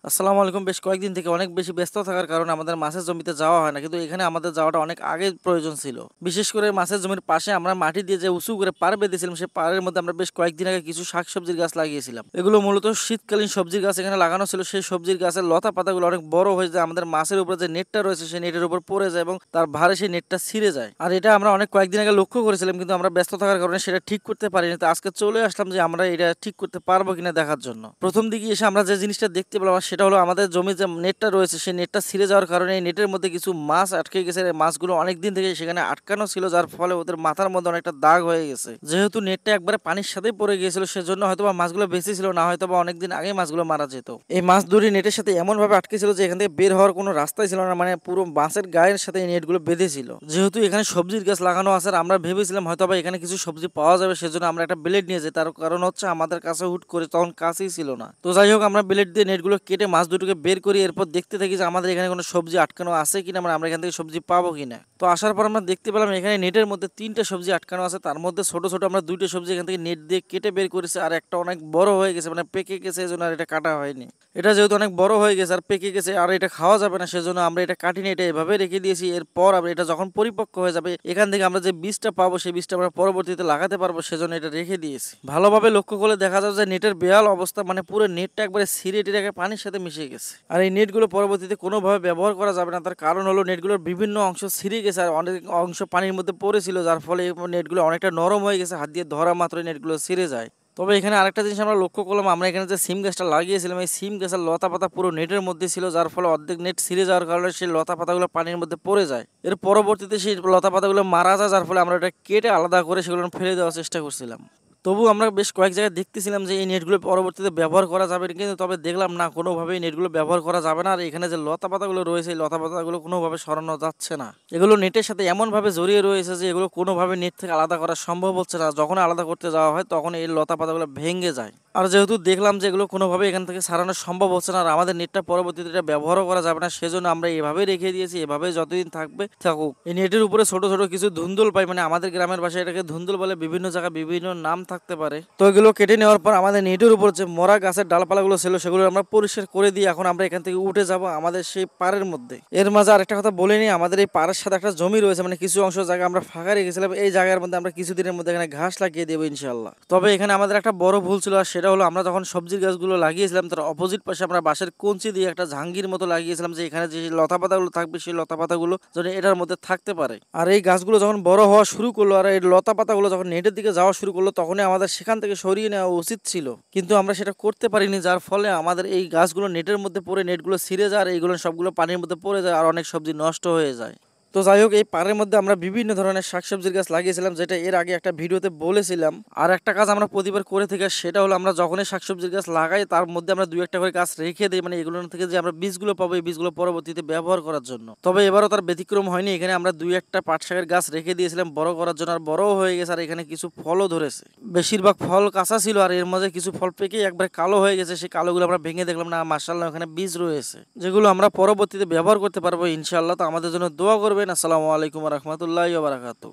আসসালামু আলাইকুম। বেশ কয়েকদিন থেকে অনেক বেশি ব্যস্ত থাকার কারণে আমাদের মাছের জমিতে যাওয়া হয় না। কিন্তু এখানে আমাদের যাওয়াটা অনেক আগে প্রয়োজন ছিল। বিশেষ করে মাছের জমির পাশে আমরা মাটি দিয়ে যে উঁচু করে পাড় বেঁধেছিলাম, সেই পাড়ের মধ্যে আমরা বেশ কয়েকদিন আগে কিছু শাকসবজির গাছ লাগিয়েছিলাম। এগুলো মূলত শীতকালীন সবজির গাছ এখানে লাগানো ছিল। সেই সবজির গাছের লতা পাতাগুলো অনেক বড় হয়ে যায়, আমাদের মাছের উপরে যে নেটটা রয়েছে সেই নেটের উপর পড়ে যায় এবং তার ভারে সেই নেটটা ছিঁড়ে যায়। আর এটা আমরা অনেক কয়েকদিন আগে লক্ষ্য করেছিলাম, কিন্তু আমরা ব্যস্ত থাকার কারণে সেটা ঠিক করতে পারিনি। তো আজকে চলে আসলাম যে আমরা এটা ঠিক করতে পারবো কিনা দেখার জন্য। প্রথম দিকে এসে আমরা যে জিনিসটা দেখতে পেলাম সেটা হলো আমাদের জমি যে নেটটা রয়েছে সেই নেটটা ছিঁড়ে যাওয়ার কারণে এই নেটের মধ্যে কিছু মাছ আটকে গেছে। এই মাছগুলো অনেক দিন থেকে সেখানে আটকানো ছিল, যার ফলে ওদের মাথার মধ্যে অনেকটা দাগ হয়ে গেছে। যেহেতু নেটটা একবারে পানির সাথেই পড়ে গিয়েছিল, সেজন্য হয়তোবা মাছগুলো বেঁচে ছিল না, হয়তোবা অনেকদিন আগে মাছগুলো মারা যেত। এই মাছ দুটি নেটের সাথে এমন ভাবে আটকে ছিল যে এখান থেকে বের হওয়ার কোনো রাস্তাই ছিল না, মানে পুরো মাছের গায়ের সাথে এই নেটগুলো বেঁধে ছিল। যেহেতু এখানে সবজির গাছ লাগানো আছে আর আমরা ভেবেছিলাম হয়তোবা এখানে কিছু সবজি পাওয়া যাবে, সেজন্য আমরা একটা ব্লেড নিয়ে যাই। তার কারণ হচ্ছে আমাদের কাছে হুট করে তখন কাছেই ছিল না। তো যাই হোক, আমরা ব্লেড দিয়ে নেটগুলো কেটে মাছ দুটোকে বের করি, এরপর দেখতে থাকি যে আমাদের এখানে কোনো সবজি আটকানো আছে কিনা, মানে আমরা এখান থেকে সবজি পাবো কিনা। তো আসার পর আমরা দেখতে পেলাম এখানে নেটের মধ্যে তিনটা সবজি আটকানো আছে। তার মধ্যে ছোট ছোট আমরা দুইটা সবজি এখান থেকে নেট দিয়ে কেটে বের করেছি, আর একটা অনেক বড় হয়ে গেছে, মানে পেকে গেছে, এই জন্য আর এটা কাটা হয়নি। এটা যেহেতু অনেক বড় হয়ে গেছে আর পেকে গেছে আর এটা খাওয়া যাবে না, সেজন্য আমরা এটা কাটিনি, এটা এভাবে রেখে দিয়েছি। এরপর আমরা এটা যখন পরিপক্ক হয়ে যাবে এখান থেকে আমরা যে বীজটা পাবো সেই বীজটা আমরা পরবর্তীতে লাগাতে পারবো, সেজন্য এটা রেখে দিয়েছি। ভালোভাবে লক্ষ্য করলে দেখা যাবে যে নেটের বেহাল অবস্থা, মানে পুরো নেটটা একবারে ছিঁড়ে টিরে পানির সাথে মিশে গেছে। আর এই নেটগুলো পরবর্তীতে কোনোভাবে ব্যবহার করা যাবে না। তার কারণ হলো নেটগুলোর বিভিন্ন অংশ ছিঁড়ে গেছে আর অনেক অংশ পানির মধ্যে পড়েছিল, যার ফলে এই নেটগুলো অনেকটা নরম হয়ে গেছে, হাত দিয়ে ধরা মাত্রই নেটগুলো ছিঁড়ে যায়। তবে এখানে আরেকটা জিনিস আমরা লক্ষ্য করলাম, আমরা এখানে যে সিম গাছটা লাগিয়েছিলাম এই সিম গাছের লতা পাতা পুরো নেটের মধ্যে ছিল, যার ফলে অর্ধেক নেট ছিঁড়ে যাওয়ার কারণে সেই লতা পাতাগুলো পানির মধ্যে পড়ে যায়। এর পরবর্তীতে সেই লতা পাতাগুলো মারা যায়, যার ফলে আমরা এটা কেটে আলাদা করে সেগুলো ফেলে দেওয়ার চেষ্টা করছিলাম। তবু আমরা বেশ কয়েক জায়গায় দেখতেছিলাম যে এই নেটগুলো পরবর্তীতে ব্যবহার করা যাবে, কিন্তু তবে দেখলাম না, কোনোভাবেই নেটগুলো ব্যবহার করা যাবে না। আর এখানে যে লতা পাতাগুলো রয়েছে এই লতা পাতাগুলো কোনোভাবে সরানো যাচ্ছে না। এগুলো নেটের সাথে এমনভাবে জড়িয়ে রয়েছে যে এগুলো কোনোভাবে নেট থেকে আলাদা করা সম্ভব হচ্ছে না। যখন আলাদা করতে যাওয়া হয় তখন এই লতা পাতাগুলো ভেঙে যায়। আর যেহেতু দেখলাম যে এগুলো কোনোভাবে এখান থেকে সারানো সম্ভব হচ্ছে না আর আমাদের নেটটা পরবর্তীতে এটা ব্যবহারও করা যাবে না, সেজন্য আমরা এভাবেই রেখে দিয়েছি। এভাবে যতদিন থাকবে থাকুক। এই নেটের উপরে ছোট ছোট কিছু ধুন্দুল পাই, মানে আমাদের গ্রামের ভাষায় এটাকে ধুন্দুল বলে, বিভিন্ন জায়গায় বিভিন্ন নাম থাকতে পারে। তো এগুলো কেটে নেওয়ার পর আমাদের নেটের উপর যে মরা গাছের ডালপালাগুলো ছিল সেগুলো আমরা পরিষ্কার করে দিয়ে এখন আমরা এখান থেকে উঠে যাব আমাদের সেই পাড়ের মধ্যে। এর মাঝে আরেকটা কথা বলে নিই, আমাদের এই পাড়ের সাথে একটা জমি রয়েছে, মানে কিছু অংশ জায়গা আমরা ফাঁকা রেখেছিলাম। এই জায়গার মধ্যে আমরা কিছুদিনের মধ্যে এখানে ঘাস লাগিয়ে দেবো ইনশাল্লাহ। তবে এখানে আমাদের একটা বড় ভুল ছিল, আর সেটা হলো আমরা যখন সবজির গাছগুলো লাগিয়েছিলাম তার অপোজিট পাশে আমরা বাঁশের কঞ্চি দিয়ে একটা ঝাঙ্গির মতো লাগিয়েছিলাম, যে এখানে যে লতা পাতাগুলো থাকবে সেই লতা পাতাগুলো যেন এটার মধ্যে থাকতে পারে। আর এই গাছগুলো যখন বড় হওয়া শুরু করলো আর এই লতা পাতাগুলো যখন নেটের দিকে যাওয়া শুরু করলো, তখনই আমাদের সেখান থেকে সরিয়ে নেওয়া উচিত ছিল, কিন্তু আমরা সেটা করতে পারিনি। যার ফলে আমাদের এই গাছগুলো নেটের মধ্যে পড়ে নেটগুলো ছিঁড়ে যায় আর এইগুলো সবগুলো পানির মধ্যে পড়ে যায় আর অনেক সবজি নষ্ট হয়ে যায়। তো যাই হোক, এই পাড়ের মধ্যে আমরা বিভিন্ন ধরনের শাকসবজির গাছ লাগিয়েছিলাম, যেটা এর আগে একটা ভিডিওতে বলেছিলাম। আর একটা কাজ আমরা প্রতিবার করে থাকি, সেটা হলো আমরা যখনই শাকসবজির গাছ লাগাই তার মধ্যে আমরা দুই একটা করে গাছ রেখে দিই, মানে এগুলোর থেকে যে আমরা বীজগুলো পাবো এই বীজগুলো পরবর্তীতে ব্যবহার করার জন্য। তবে এবারও তার ব্যতিক্রম হয়নি, এখানে আমরা দুই একটা পাট শাকের গাছ রেখে দিয়েছিলাম বড় করার জন্য, আর বড়ও হয়ে গেছে। আর এখানে কিছু ফলও ধরেছে, বেশিরভাগ ফল কাঁচা ছিল আর এর মাঝে কিছু ফল পেকে একবারে কালো হয়ে গেছে। সেই কালোগুলো আমরা ভেঙে দেখলাম না, মাশাআল্লাহ ওখানে বীজ রয়েছে, যেগুলো আমরা পরবর্তীতে ব্যবহার করতে পারবো ইনশাআল্লাহ। তো আমাদের জন্য দোয়া করবেন। আসসালামু আলাইকুম ওয়া রাহমাতুল্লাহি ওয়া বারাকাতুহু।